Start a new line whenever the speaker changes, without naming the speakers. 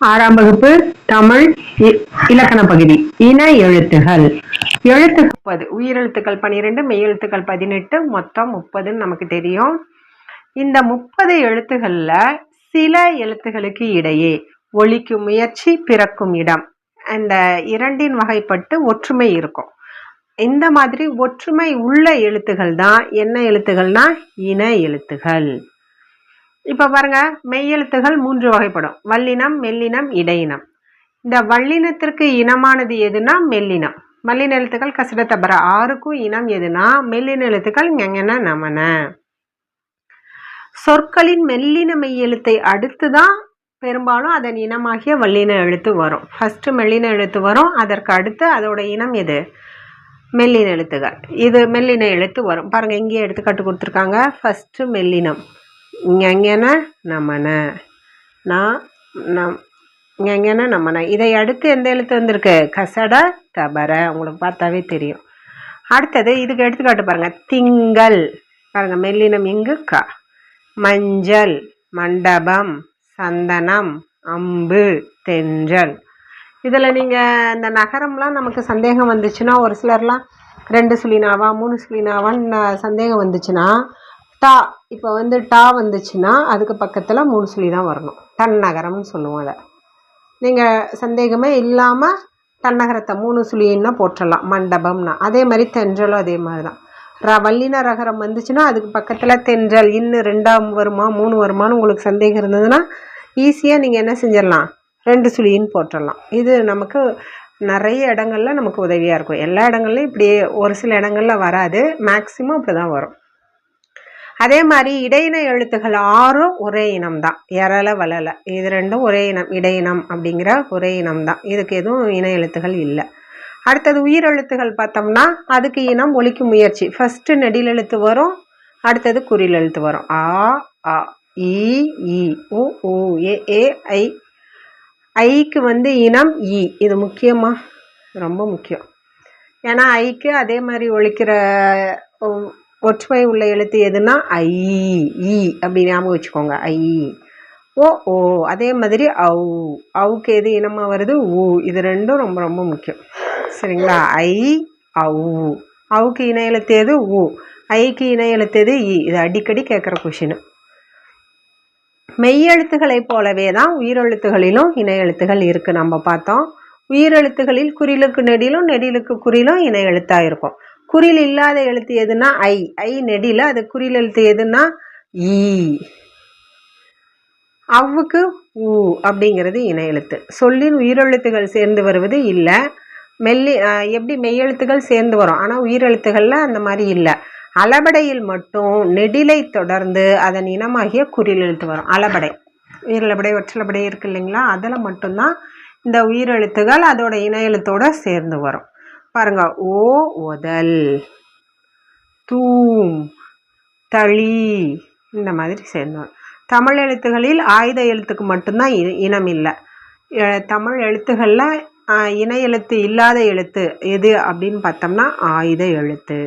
ஆறாம் வகுப்பு தமிழ் இலக்கண பகுதி இன எழுத்துகள். எழுத்து 30, உயிரெழுத்துக்கள் 12, மெய்யெழுத்துக்கள் 18, மொத்தம் 30 நமக்கு தெரியும். இந்த 30 எழுத்துக்கள்ல சில எழுத்துகளுக்கு இடையே ஒலிக்கும் முயற்சி, பிறக்கும் இடம், அந்த இரண்டின் வகைப்பட்டு ஒற்றுமை இருக்கும். இந்த மாதிரி ஒற்றுமை உள்ள எழுத்துகள் தான் என்ன எழுத்துகள்னா இன எழுத்துகள். இப்ப பாருங்க, மெய்யெழுத்துகள் 3 வகைப்படும்: வல்லினம், மெல்லினம், இடையினம். இந்த வல்லினத்திற்கு இனமானது எதுனா மெல்லினம். வல்லின எழுத்துக்கள் கசடத்தபர 6க்கும் இனம் எதுனா மெல்லின எழுத்துக்கள் ஞெஞன நமன. சொற்களின் மெல்லின மெய்யெழுத்தை அடுத்துதான் பெரும்பாலும் அதன் இனமாகிய வல்லின எழுத்து வரும். ஃபர்ஸ்ட் மெல்லின எழுத்து வரும், அதற்கு அடுத்து அதோட இனம் எது? மெல்லின எழுத்துகள். இது மெல்லின எழுத்து வரும். பாருங்க, இங்கே எடுத்துக்காட்டு கொடுத்துருக்காங்க. ஃபர்ஸ்ட் மெல்லினம் ஞெஞன நமன, ஞெஞன நமன. இதை அடுத்து எந்த எழுத்து வந்திருக்கு? கசட தபர. உங்களுக்கு பார்த்தாவே தெரியும். அடுத்தது இதுக்கு எடுத்துக்காட்டு பாருங்க. திங்கள், பாருங்க மெல்லினம் இங்கு க. மஞ்சள், மண்டபம், சந்தனம், அம்பு, தென்றல். இதில் நீங்கள் இந்த நகரம்லாம் நமக்கு சந்தேகம் வந்துச்சுன்னா, ஒரு சிலர்லாம் 2 சுழினாவா 3 சுழினாவான்னு சந்தேகம் வந்துச்சுன்னா, டா, இப்போ டா வந்துச்சுன்னா அதுக்கு பக்கத்தில் 3 சுழி தான் வரணும். தன்னகரம்னு சொல்லுவோம். அதை நீங்கள் சந்தேகமே இல்லாமல் தன்னகரத்தை 3 சுழின்னா போட்டுடலாம். மண்டபம்னா அதே மாதிரி, தென்றலும் அதே மாதிரி தான். வல்லின ரகரம் வந்துச்சுன்னா அதுக்கு பக்கத்தில் தென்றல் இன்னும் 2ஆம் வருமா 3 வருமானு உங்களுக்கு சந்தேகம் இருந்ததுன்னா ஈஸியாக நீங்கள் என்ன செஞ்சிடலாம், 2 சுழின்னு போட்டுடலாம். இது நமக்கு நிறைய இடங்கள்ல நமக்கு உதவியாக இருக்கும். எல்லா இடங்கள்லையும் இப்படியே ஒரு சில இடங்கள்ல வராது, மேக்சிமம் இப்படி தான் வரும். அதே மாதிரி இடையின எழுத்துக்கள் 6ம் ஒரே இனம் தான். எரல வளல இது 2ம் ஒரே இனம், இடையினம் அப்படிங்கிற ஒரே இனம் தான். இதுக்கு எதுவும் இன எழுத்துகள் இல்லை. அடுத்தது உயிரெழுத்துகள் பார்த்தோம்னா அதுக்கு இனம் ஒலிக்கும் முயற்சி. ஃபர்ஸ்ட் நெடில் எழுத்து வரும், அடுத்தது குறில் எழுத்து வரும். ஆ, அ, இ, உ, ஊ, ஏ, ஐ. ஐக்கு இனம் இ. இது முக்கியமா, ரொம்ப முக்கியம். ஏன்னா ஐக்கு அதே மாதிரி ஒலிக்கிற ஒற்றுமை உள்ள எழுத்து எதுனா ஐ, இ அப்படி ஞாபகம் வச்சுக்கோங்க. ஐ. ஓ, ஓ அதே மாதிரி ஔ. அவுக்கு எது இனமாக வருது? ஊ. இது 2ம் ரொம்ப ரொம்ப முக்கியம். சரிங்களா? ஐ, ஔ. அவுக்கு இன எழுத்து எது? ஊ. ஐக்கு இன எழுத்து எது? இ. இது அடிக்கடி கேட்குற கொஷின். மெய்யெழுத்துக்களை போலவே தான் உயிரெழுத்துகளிலும் இன எழுத்துகள் இருக்குது. நம்ம பார்த்தோம். உயிரெழுத்துகளில் குறிலுக்கு நெடிலும் நெடிலுக்கு குறிலும் இன எழுத்தாக இருக்கும். குறில் இல்லாத எழுத்து எதுனா ஐ. ஐ நெடில, அது குறில் எழுத்து எதுனா ஈ. அவ்வுக்கு ஊ அப்படிங்கிறது இன எழுத்து. சொல்லின் உயிரெழுத்துகள் சேர்ந்து வருவது இல்லை. எப்படி மெய்யெழுத்துகள் சேர்ந்து வரும், ஆனால் உயிரெழுத்துகளில் அந்த மாதிரி இல்லை. அளபடையில் மட்டும் நெடிலை தொடர்ந்து அதன் இனமாகிய குறில் எழுத்து வரும். அளபடை, உயிரிழபடை, ஒற்றலபடை இருக்கு இல்லைங்களா, அதில் மட்டும்தான் இந்த உயிரெழுத்துகள் அதோட இன எழுத்தோடு சேர்ந்து வரும். பாருங்க, ஓ ஒதல், தூம், தளி, இந்த மாதிரி சேர்ந்து வரும். தமிழ் எழுத்துகளில் ஆயுத எழுத்துக்கு மட்டும்தான் இனம் இல்லை. தமிழ் எழுத்துகளில் இன எழுத்து இல்லாத எழுத்து எது அப்படின்னு பார்த்தோம்னா ஆயுத எழுத்து.